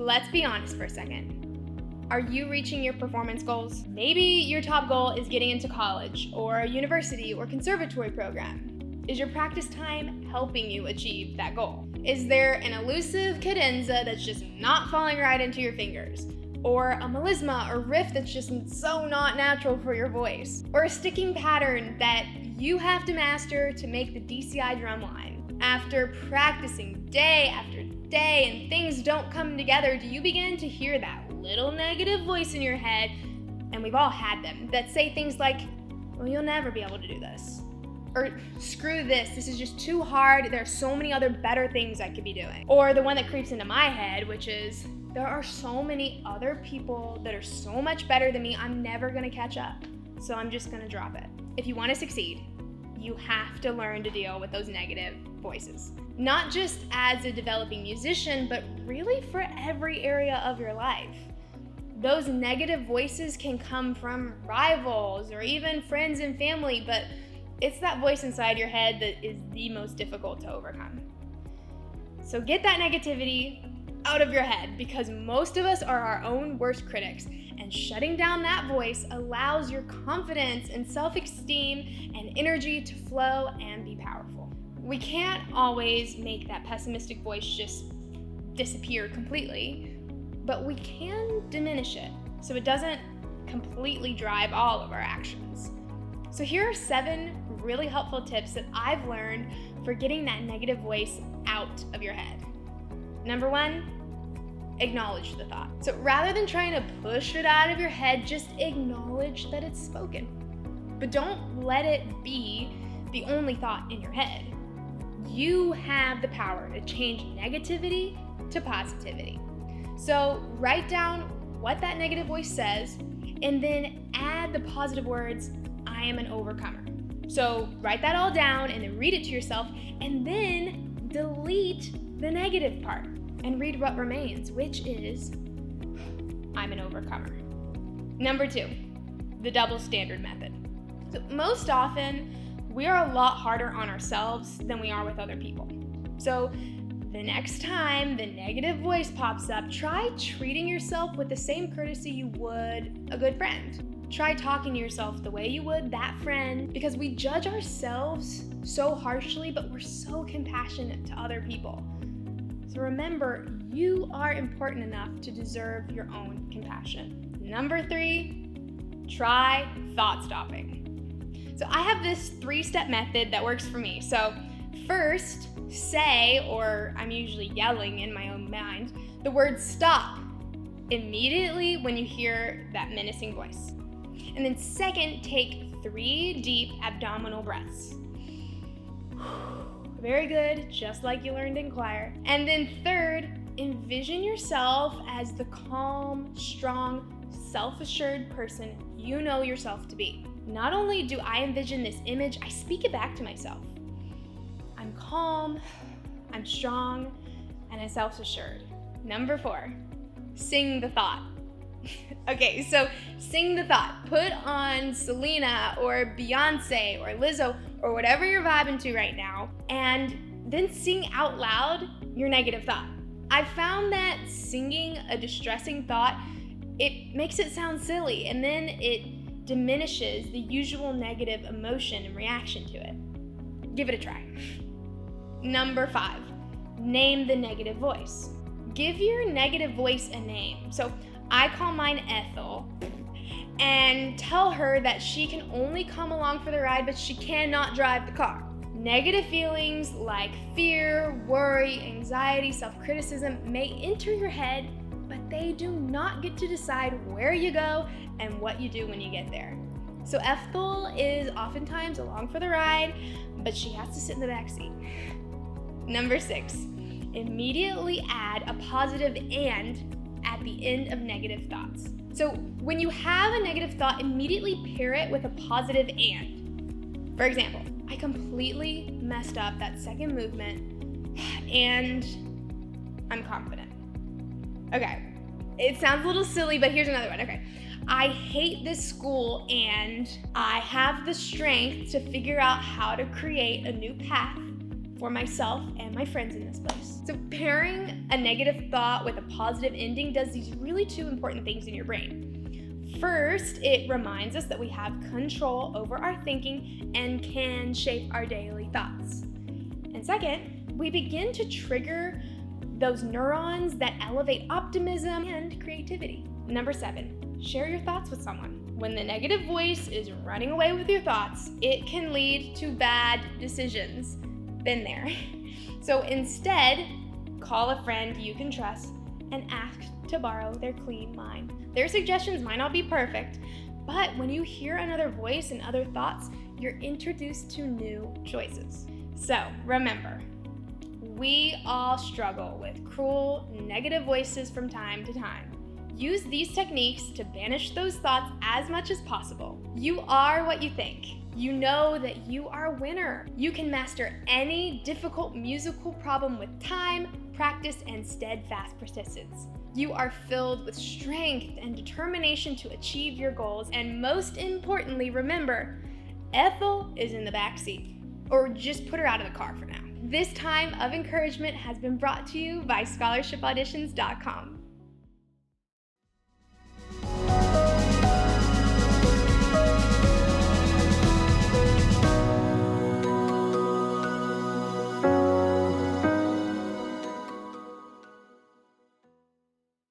let's be honest for a second. Are you reaching your performance goals? Maybe your top goal is getting into college or a university or conservatory program. Is your practice time helping you achieve that goal? Is there an elusive cadenza that's just not falling right into your fingers? Or a melisma or riff that's just so not natural for your voice? Or a sticking pattern that you have to master to make the DCI drum line? After practicing day after day and things don't come together, do you begin to hear that little negative voice in your head, and we've all had them, that say things like, well, you'll never be able to do this. Or, screw this is just too hard, there are so many other better things I could be doing. Or the one that creeps into my head, which is, there are so many other people that are so much better than me, I'm never gonna catch up, so I'm just gonna drop it. If you wanna succeed, you have to learn to deal with those negative voices. Not just as a developing musician, but really for every area of your life. Those negative voices can come from rivals or even friends and family, but it's that voice inside your head that is the most difficult to overcome. So get that negativity out of your head, because most of us are our own worst critics, and shutting down that voice allows your confidence and self-esteem and energy to flow and be powerful. We can't always make that pessimistic voice just disappear completely, but we can diminish it so it doesn't completely drive all of our actions. So here are 7 really helpful tips that I've learned for getting that negative voice out of your head. Number 1, acknowledge the thought. So rather than trying to push it out of your head, just acknowledge that it's spoken. But don't let it be the only thought in your head. You have the power to change negativity to positivity. So write down what that negative voice says, and then add the positive words, I am an overcomer. So write that all down and then read it to yourself, and then delete the negative part and read what remains, which is, I'm an overcomer. Number 2, the double standard method. So most often, we are a lot harder on ourselves than we are with other people. So the next time the negative voice pops up, try treating yourself with the same courtesy you would a good friend. Try talking to yourself the way you would that friend, because we judge ourselves so harshly, but we're so compassionate to other people. So remember, you are important enough to deserve your own compassion. Number 3, try thought stopping. So I have this 3-step method that works for me. So first, say, or I'm usually yelling in my own mind, the word stop immediately when you hear that menacing voice. And then second, take 3 deep abdominal breaths. Very good, just like you learned in choir. And then third, envision yourself as the calm, strong, self-assured person you know yourself to be. Not only do I envision this image, I speak it back to myself. I'm calm, I'm strong, and I'm self-assured. Number 4, sing the thought. Okay, so sing the thought. Put on Selena or Beyonce or Lizzo or whatever you're vibing to right now, and then sing out loud your negative thought. I've found that singing a distressing thought, it makes it sound silly, and then it diminishes the usual negative emotion and reaction to it. Give it a try. Number 5, name the negative voice. Give your negative voice a name. So I call mine Ethel, and tell her that she can only come along for the ride, but she cannot drive the car. Negative feelings like fear, worry, anxiety, self-criticism may enter your head, but they do not get to decide where you go and what you do when you get there. So Ethel is oftentimes along for the ride, but she has to sit in the back seat. Number 6, immediately add a positive and at the end of negative thoughts. So when you have a negative thought, immediately pair it with a positive and. For example, I completely messed up that second movement and I'm confident. Okay, it sounds a little silly, but here's another one. Okay, I hate this school and I have the strength to figure out how to create a new path for myself and my friends in this place. So pairing a negative thought with a positive ending does these really two important things in your brain. First, it reminds us that we have control over our thinking and can shape our daily thoughts. And second, we begin to trigger those neurons that elevate optimism and creativity. Number 7, share your thoughts with someone. When the negative voice is running away with your thoughts, it can lead to bad decisions. Been there. So instead, call a friend you can trust and ask to borrow their clean mind. Their suggestions might not be perfect, but when you hear another voice and other thoughts, you're introduced to new choices. So remember, we all struggle with cruel, negative voices from time to time. Use these techniques to banish those thoughts as much as possible. You are what you think. You know that you are a winner. You can master any difficult musical problem with time, practice, and steadfast persistence. You are filled with strength and determination to achieve your goals. And most importantly, remember, Ethel is in the back seat. Or just put her out of the car for now. This time of encouragement has been brought to you by scholarshipauditions.com.